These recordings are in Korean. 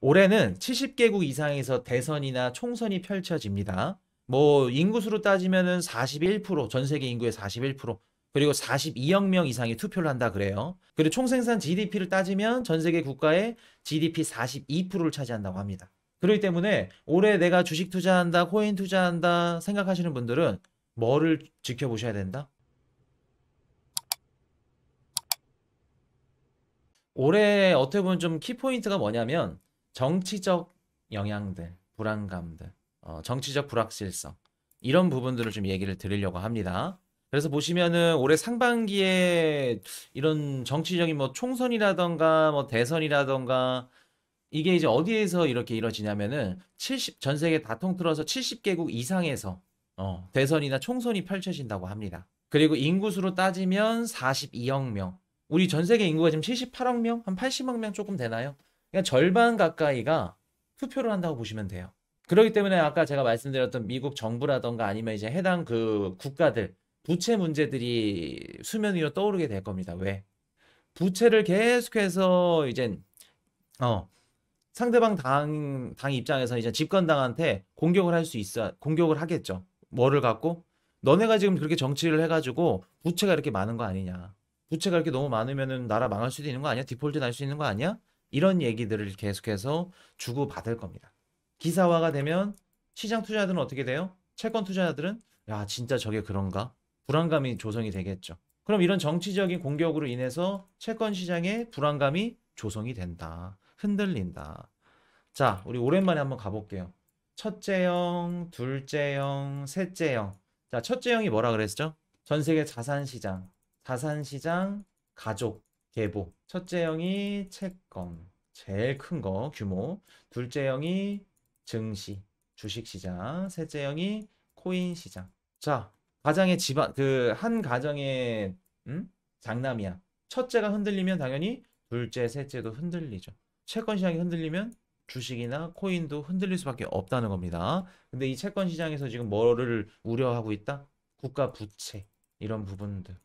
올해는 70개국 이상에서 대선이나 총선이 펼쳐집니다. 뭐 인구수로 따지면은 41%, 전 세계 인구의 41%, 그리고 42억 명 이상이 투표를 한다 그래요. 그리고 총생산 GDP를 따지면 전 세계 국가의 GDP 42%를 차지한다고 합니다. 그렇기 때문에 올해 내가 주식 투자한다, 코인 투자한다 생각하시는 분들은 뭐를 지켜보셔야 된다? 올해 어떻게 보면 좀 키포인트가 뭐냐면 정치적 영향들, 불안감들, 정치적 불확실성 이런 부분들을 좀 얘기를 드리려고 합니다. 그래서 보시면은 올해 상반기에 이런 정치적인 뭐 총선이라던가 뭐 대선이라던가 이게 이제 어디에서 이렇게 이루어지냐면은 70, 전 세계 다 통틀어서 70개국 이상에서 대선이나 총선이 펼쳐진다고 합니다. 그리고 인구수로 따지면 42억 명. 우리 전 세계 인구가 지금 78억 명? 한 80억 명 조금 되나요? 그러니까 절반 가까이가 투표를 한다고 보시면 돼요. 그렇기 때문에 아까 제가 말씀드렸던 미국 정부라던가 아니면 이제 해당 그 국가들 부채 문제들이 수면 위로 떠오르게 될 겁니다. 왜? 부채를 계속해서 이제 어 상대방 당 입장에서 이제 집권당한테 공격을 할 수 있어, 공격을 하겠죠. 뭐를 갖고? 너네가 지금 그렇게 정치를 해가지고 부채가 이렇게 많은 거 아니냐. 부채가 이렇게 너무 많으면은 나라 망할 수도 있는 거 아니야? 디폴트 날 수 있는 거 아니야? 이런 얘기들을 계속해서 주고받을 겁니다. 기사화가 되면 시장 투자자들은 어떻게 돼요? 채권 투자자들은 야, 진짜 저게 그런가? 불안감이 조성이 되겠죠. 그럼 이런 정치적인 공격으로 인해서 채권 시장에 불안감이 조성이 된다. 흔들린다. 자, 우리 오랜만에 한번 가볼게요. 첫째 형, 둘째 형, 셋째 형. 자, 첫째 형이 뭐라 그랬죠? 전 세계 자산시장, 자산시장, 가족, 계보. 첫째 형이 채권, 제일 큰 거, 규모. 둘째 형이 증시, 주식시장. 셋째 형이 코인시장. 자, 가장의 집안, 그, 한 가정의, 장남이야. 첫째가 흔들리면 당연히 둘째, 셋째도 흔들리죠. 채권 시장이 흔들리면 주식이나 코인도 흔들릴 수밖에 없다는 겁니다. 근데 이 채권 시장에서 지금 뭐를 우려하고 있다? 국가 부채 이런 부분들.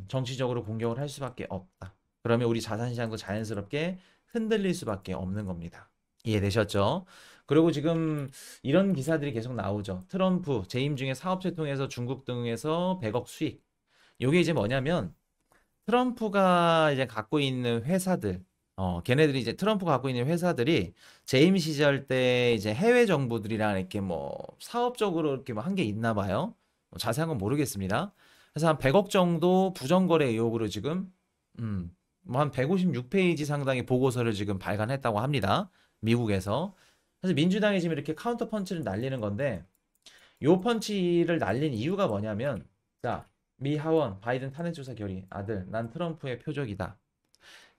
정치적으로 공격을 할 수밖에 없다. 그러면 우리 자산 시장도 자연스럽게 흔들릴 수밖에 없는 겁니다. 이해되셨죠? 그리고 지금 이런 기사들이 계속 나오죠. 트럼프 재임 중에 사업체 통해서 중국 등에서 100억 수익. 이게 이제 뭐냐면 트럼프가 이제 갖고 있는 회사들, 걔네들이 이제 트럼프가 갖고 있는 회사들이 재임 시절 때 이제 해외 정부들이랑 이렇게 뭐 사업적으로 이렇게 뭐 한 게 있나 봐요. 뭐 자세한 건 모르겠습니다. 그래서 한 100억 정도 부정거래 의혹으로 지금, 뭐 한 156페이지 상당의 보고서를 지금 발간했다고 합니다. 미국에서. 그래서 민주당이 지금 이렇게 카운터 펀치를 날리는 건데, 요 펀치를 날린 이유가 뭐냐면, 자, 미 하원 바이든 탄핵조사 결의 아들 난 트럼프의 표적이다.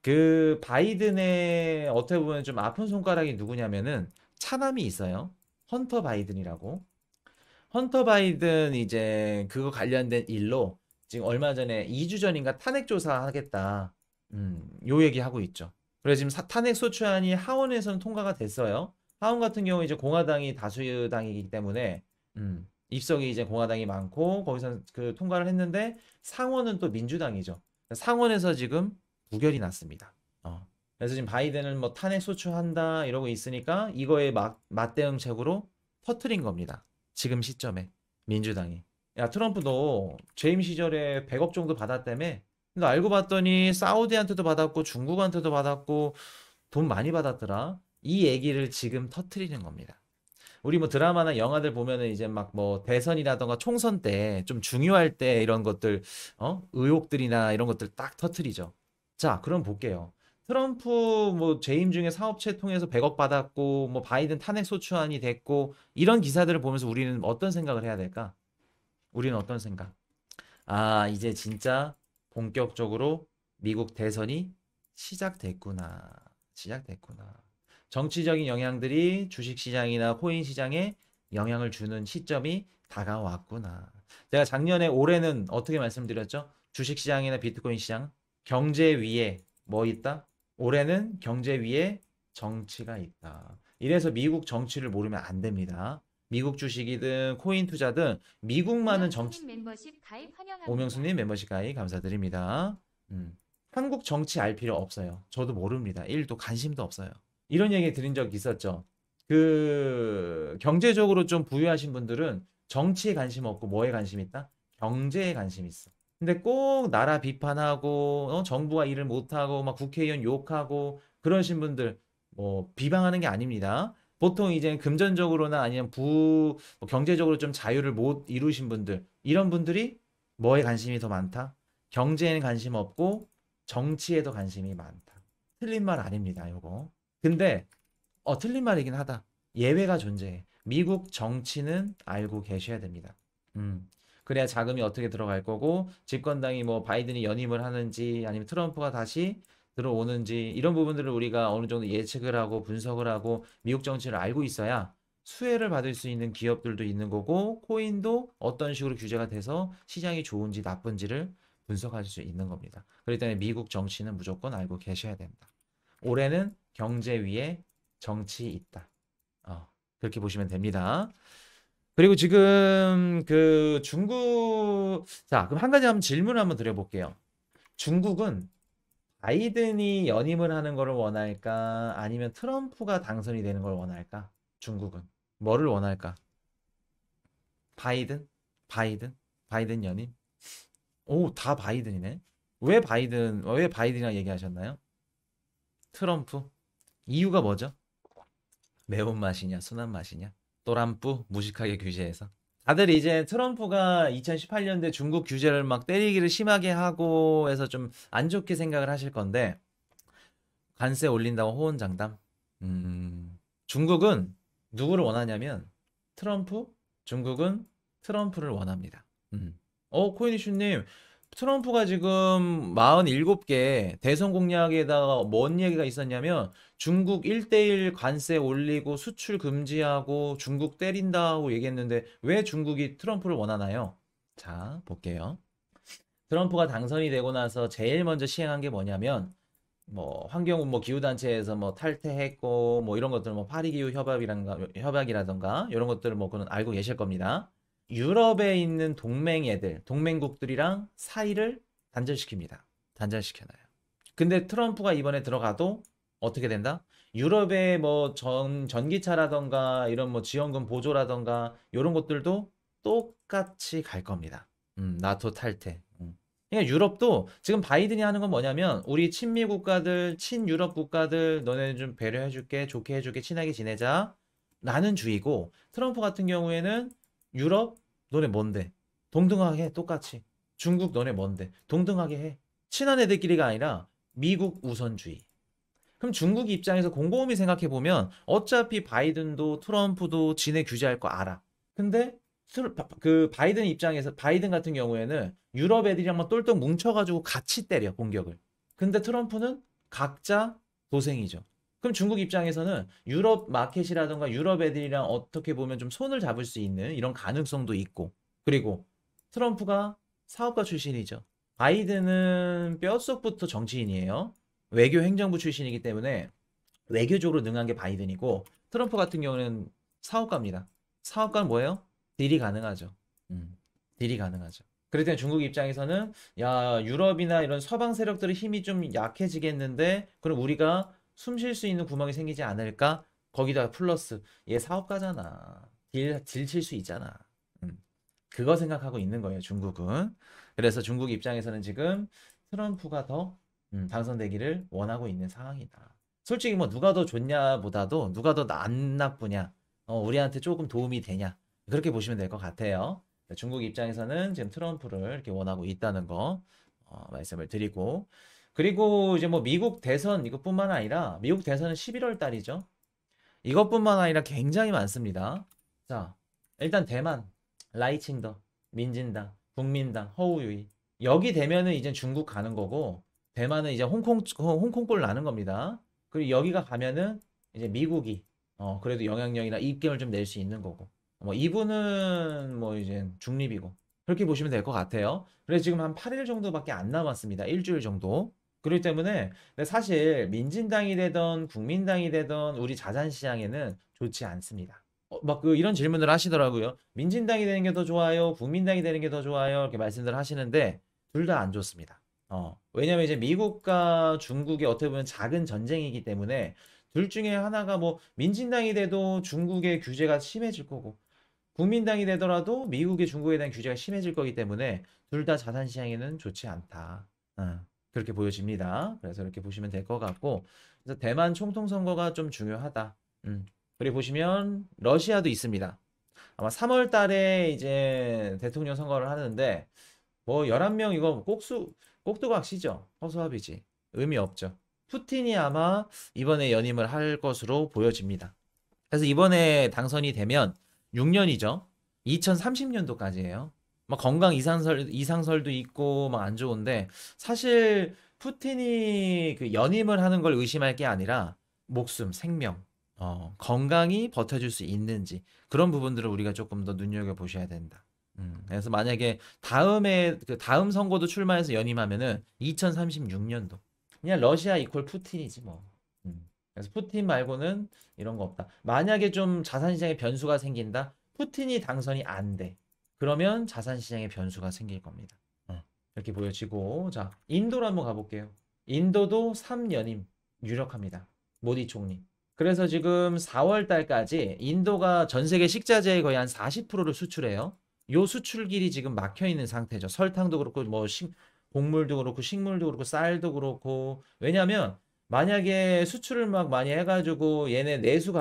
그 바이든의 어떻게 보면 좀 아픈 손가락이 누구냐면은 차남이 있어요. 헌터 바이든이라고. 헌터 바이든 이제 그거 관련된 일로 지금 얼마 전에 2주 전인가 탄핵 조사하겠다. 요 얘기하고 있죠. 그래서 지금 탄핵 소추안이 하원에서는 통과가 됐어요. 하원 같은 경우 이제 공화당이 다수당이기 때문에 입석이 이제 공화당이 많고 거기서 그 통과를 했는데 상원은 또 민주당이죠. 상원에서 지금 부결이 났습니다. 그래서 지금 바이든은 뭐 탄핵 소추한다 이러고 있으니까 이거에 맞대응책으로 터트린 겁니다. 지금 시점에 민주당이. 야, 트럼프도 재임 시절에 100억 정도 받았다며. 근데 알고 봤더니 사우디한테도 받았고 중국한테도 받았고 돈 많이 받았더라. 이 얘기를 지금 터트리는 겁니다. 우리 뭐 드라마나 영화들 보면은 이제 막 뭐 대선이라던가 총선 때 좀 중요할 때 이런 것들, 의혹들이나 이런 것들 딱 터트리죠. 자, 그럼 볼게요. 트럼프 뭐 재임 중에 사업체 통해서 100억 받았고 뭐 바이든 탄핵 소추안이 됐고 이런 기사들을 보면서 우리는 어떤 생각을 해야 될까? 우리는 어떤 생각? 아, 이제 진짜 본격적으로 미국 대선이 시작됐구나. 시작됐구나. 정치적인 영향들이 주식시장이나 코인시장에 영향을 주는 시점이 다가왔구나. 제가 작년에 올해는 어떻게 말씀드렸죠? 주식시장이나 비트코인 시장, 경제 위에 뭐 있다? 올해는 경제 위에 정치가 있다. 이래서 미국 정치를 모르면 안 됩니다. 미국 주식이든 코인 투자든 미국만은 정치 오명수님 멤버십 가입 환영합니다. 오명수님 멤버십 가입 감사드립니다. 한국 정치 알 필요 없어요. 저도 모릅니다. 1도 관심도 없어요. 이런 얘기 드린 적 있었죠. 그 경제적으로 좀 부유하신 분들은 정치에 관심 없고 뭐에 관심 있다? 경제에 관심 있어. 근데 꼭 나라 비판하고 정부가 일을 못하고 막 국회의원 욕하고 그러신 분들 뭐 비방하는 게 아닙니다. 보통 이제 금전적으로나 아니면 뭐 경제적으로 좀 자유를 못 이루신 분들 이런 분들이 뭐에 관심이 더 많다? 경제에는 관심 없고 정치에도 관심이 많다. 틀린 말 아닙니다, 요거. 근데 틀린 말이긴 하다. 예외가 존재해. 미국 정치는 알고 계셔야 됩니다. 음. 그래야 자금이 어떻게 들어갈 거고, 집권당이 뭐 바이든이 연임을 하는지, 아니면 트럼프가 다시 들어오는지, 이런 부분들을 우리가 어느 정도 예측을 하고 분석을 하고, 미국 정치를 알고 있어야 수혜를 받을 수 있는 기업들도 있는 거고, 코인도 어떤 식으로 규제가 돼서 시장이 좋은지 나쁜지를 분석할 수 있는 겁니다. 그렇기 때문에 미국 정치는 무조건 알고 계셔야 된다. 올해는 경제 위에 정치 있다. 그렇게 보시면 됩니다. 그리고 지금 그 중국, 자, 그럼 한 가지 한번 질문을 한번 드려볼게요. 중국은 바이든이 연임을 하는 것을 원할까? 아니면 트럼프가 당선이 되는 걸 원할까? 중국은. 뭐를 원할까? 바이든? 바이든? 바이든 연임? 오, 다 바이든이네. 왜 바이든이라고 얘기하셨나요? 트럼프? 이유가 뭐죠? 매운맛이냐, 순한 맛이냐? 또람뿌 무식하게 규제해서. 다들 이제 트럼프가 2018년대 중국 규제를 막 때리기를 심하게 하고 해서 좀 안 좋게 생각을 하실 건데, 관세 올린다고 호언장담. 중국은 누구를 원하냐면 트럼프? 중국은 트럼프를 원합니다. 코인이슈님, 트럼프가 지금 47개 대선 공약에다가 뭔 얘기가 있었냐면 중국 1대1 관세 올리고 수출 금지하고 중국 때린다고 얘기했는데 왜 중국이 트럼프를 원하나요? 자, 볼게요. 트럼프가 당선이 되고 나서 제일 먼저 시행한 게 뭐냐면 뭐 환경 뭐 기후 단체에서 뭐 탈퇴했고 뭐 이런 것들 뭐 파리 기후 협약이라던가 이런 것들을 뭐 그는 알고 계실 겁니다. 유럽에 있는 동맹국들이랑 사이를 단절시킵니다. 단절시켜놔요. 근데 트럼프가 이번에 들어가도 어떻게 된다? 유럽의 뭐 전기차라던가 이런 뭐 지원금 보조라던가 이런 것들도 똑같이 갈 겁니다. 나토 탈퇴. 그러니까 유럽도 지금 바이든이 하는 건 뭐냐면 우리 친미 국가들, 친유럽 국가들 너네는 좀 배려해줄게, 좋게 해줄게, 친하게 지내자. 라는 주의고 트럼프 같은 경우에는 유럽 너네 뭔데? 동등하게 해, 똑같이. 중국 너네 뭔데? 동등하게 해. 친한 애들끼리가 아니라 미국 우선주의. 그럼 중국 입장에서 곰곰이 생각해 보면 어차피 바이든도 트럼프도 지네 규제할 거 알아. 근데 그 바이든 입장에서 바이든 같은 경우에는 유럽 애들이랑 막 똘똘 뭉쳐가지고 같이 때려 공격을. 근데 트럼프는 각자 도생이죠. 그럼 중국 입장에서는 유럽 마켓이라던가 유럽 애들이랑 어떻게 보면 좀 손을 잡을 수 있는 이런 가능성도 있고. 그리고 트럼프가 사업가 출신이죠. 바이든은 뼛속부터 정치인이에요. 외교 행정부 출신이기 때문에 외교적으로 능한 게 바이든이고 트럼프 같은 경우는 사업가입니다. 사업가는 뭐예요? 딜이 가능하죠. 딜이 가능하죠. 그렇기 때문에 중국 입장에서는 야 유럽이나 이런 서방 세력들의 힘이 좀 약해지겠는데 그럼 우리가 숨 쉴 수 있는 구멍이 생기지 않을까? 거기다 플러스 얘 사업가잖아. 딜 칠 수 있잖아. 음. 그거 생각하고 있는 거예요, 중국은. 그래서 중국 입장에서는 지금 트럼프가 더 당선되기를 원하고 있는 상황이다. 솔직히 뭐 누가 더 좋냐 보다도 누가 더 안 나쁘냐, 우리한테 조금 도움이 되냐. 그렇게 보시면 될 것 같아요. 중국 입장에서는 지금 트럼프를 이렇게 원하고 있다는 거 말씀을 드리고 그리고 이제 뭐 미국 대선 이것뿐만 아니라 미국 대선은 11월 달이죠. 이것뿐만 아니라 굉장히 많습니다. 자, 일단 대만, 라이칭더, 민진당, 국민당, 허우유이. 여기 되면은 이제 중국 가는 거고, 대만은 이제 홍콩 꼴 나는 겁니다. 그리고 여기가 가면은 이제 미국이, 그래도 영향력이나 입김을 좀 낼 수 있는 거고. 뭐 이분은 뭐 이제 중립이고. 그렇게 보시면 될 것 같아요. 그래서 지금 한 8일 정도밖에 안 남았습니다. 일주일 정도. 그렇기 때문에 근데 사실 민진당이 되던 국민당이 되던 우리 자산시장에는 좋지 않습니다. 막 이런 질문을 하시더라고요. 민진당이 되는 게 더 좋아요? 국민당이 되는 게 더 좋아요? 이렇게 말씀들 하시는데 둘 다 안 좋습니다. 왜냐면 이제 미국과 중국이 어떻게 보면 작은 전쟁이기 때문에 둘 중에 하나가 뭐 민진당이 돼도 중국의 규제가 심해질 거고 국민당이 되더라도 미국의 중국에 대한 규제가 심해질 거기 때문에 둘 다 자산시장에는 좋지 않다. 그렇게 보여집니다. 그래서 이렇게 보시면 될 것 같고 그래서 대만 총통선거가 좀 중요하다. 그리고 보시면 러시아도 있습니다. 아마 3월 달에 이제 대통령 선거를 하는데 뭐 11명 이거 꼭두각시죠. 허수아비지. 의미 없죠. 푸틴이 아마 이번에 연임을 할 것으로 보여집니다. 그래서 이번에 당선이 되면 6년이죠. 2030년도까지예요. 막 건강 이상설도 있고 막 안 좋은데 사실 푸틴이 그 연임을 하는 걸 의심할 게 아니라 목숨, 생명, 건강이 버텨줄 수 있는지 그런 부분들을 우리가 조금 더 눈여겨 보셔야 된다. 그래서 만약에 다음 선거도 출마해서 연임하면은 2036년도 그냥 러시아 이퀄 푸틴이지 뭐. 그래서 푸틴 말고는 이런 거 없다. 만약에 좀 자산시장에 변수가 생긴다. 푸틴이 당선이 안 돼. 그러면 자산시장에 변수가 생길 겁니다. 이렇게 보여지고 자 인도로 한번 가볼게요. 인도도 3연임 유력합니다. 모디 총리. 그래서 지금 4월 달까지 인도가 전 세계 식자재의 거의 한 40%를 수출해요. 요 수출길이 지금 막혀 있는 상태죠. 설탕도 그렇고 뭐 곡물도 그렇고 식물도 그렇고 쌀도 그렇고 왜냐면 만약에 수출을 막 많이 해가지고 얘네 내수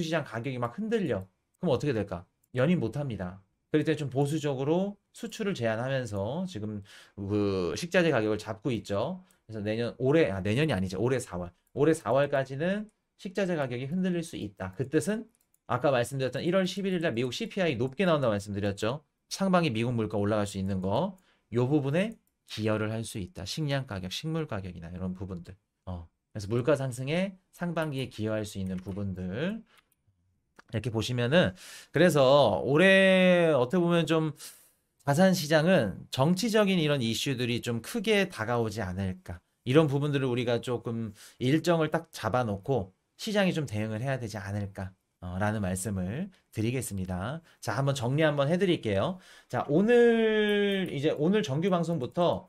시장 가격이 막 흔들려. 그럼 어떻게 될까? 연임 못 합니다. 그럴 때 좀 보수적으로 수출을 제한하면서 지금 그 식자재 가격을 잡고 있죠. 그래서 내년이 아니죠. 올해 4월. 올해 4월까지는 식자재 가격이 흔들릴 수 있다. 그 뜻은 아까 말씀드렸던 1월 11일 날 미국 CPI 높게 나온다고 말씀드렸죠. 상반기 미국 물가 올라갈 수 있는 거. 요 부분에 기여를 할 수 있다. 식량 가격, 식물 가격이나 이런 부분들. 그래서 물가 상승에 상반기에 기여할 수 있는 부분들. 이렇게 보시면은 그래서 올해 어떻게 보면 좀 자산 시장은 정치적인 이런 이슈들이 좀 크게 다가오지 않을까. 이런 부분들을 우리가 조금 일정을 딱 잡아놓고 시장이 좀 대응을 해야 되지 않을까. 라는 말씀을 드리겠습니다. 자, 한번 정리 한번 해드릴게요. 자, 오늘 정규 방송부터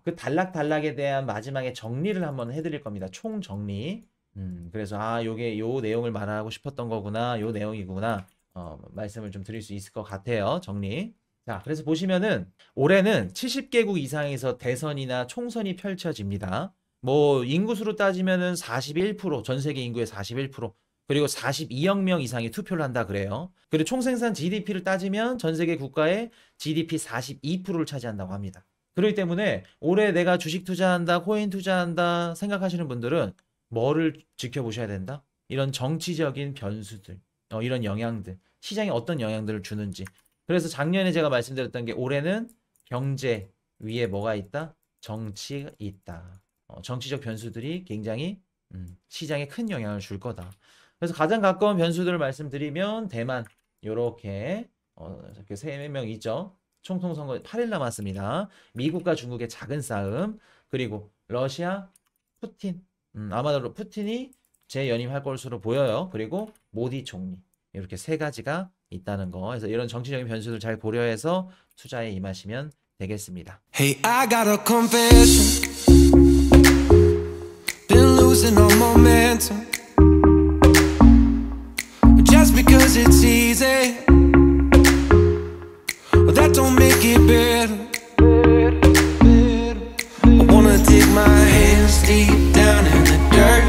그 단락에 대한 마지막에 정리를 한번 해드릴 겁니다. 총 정리. 그래서 요게 요 내용을 말하고 싶었던 거구나, 요 내용이구나 말씀을 좀 드릴 수 있을 것 같아요. 정리. 자, 그래서 보시면은 올해는 70개국 이상에서 대선이나 총선이 펼쳐집니다. 뭐 인구수로 따지면은 41%, 전 세계 인구의 41%, 그리고 42억 명 이상이 투표를 한다 그래요. 그리고 총생산 GDP를 따지면 전 세계 국가의 GDP 42%를 차지한다고 합니다. 그렇기 때문에 올해 내가 주식 투자한다, 코인 투자한다 생각하시는 분들은 뭐를 지켜보셔야 된다? 이런 정치적인 변수들, 이런 영향들, 시장에 어떤 영향들을 주는지. 그래서 작년에 제가 말씀드렸던 게 올해는 경제 위에 뭐가 있다? 정치가 있다. 정치적 변수들이 굉장히 시장에 큰 영향을 줄 거다. 그래서 가장 가까운 변수들을 말씀드리면 대만 이렇게 이렇게 3명 있죠. 총통선거 8일 남았습니다. 미국과 중국의 작은 싸움, 그리고 러시아, 푸틴. 아마도 푸틴이 재연임할 것으로 보여요. 그리고 모디 총리. 이렇게 3가지가 있다는 거. 그래서 이런 정치적인 변수들 잘 고려해서 투자에 임하시면 되겠습니다. Hey, I got a confession. Been losing all momentum. Just because it's easy, well, that don't make it better. I wanna dig my hands deep down in the dirt.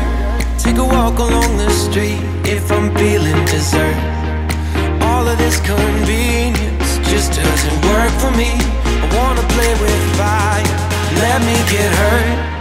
Take a walk along the street if I'm feeling dessert. All of this convenience just doesn't work for me. I wanna play with fire, let me get hurt.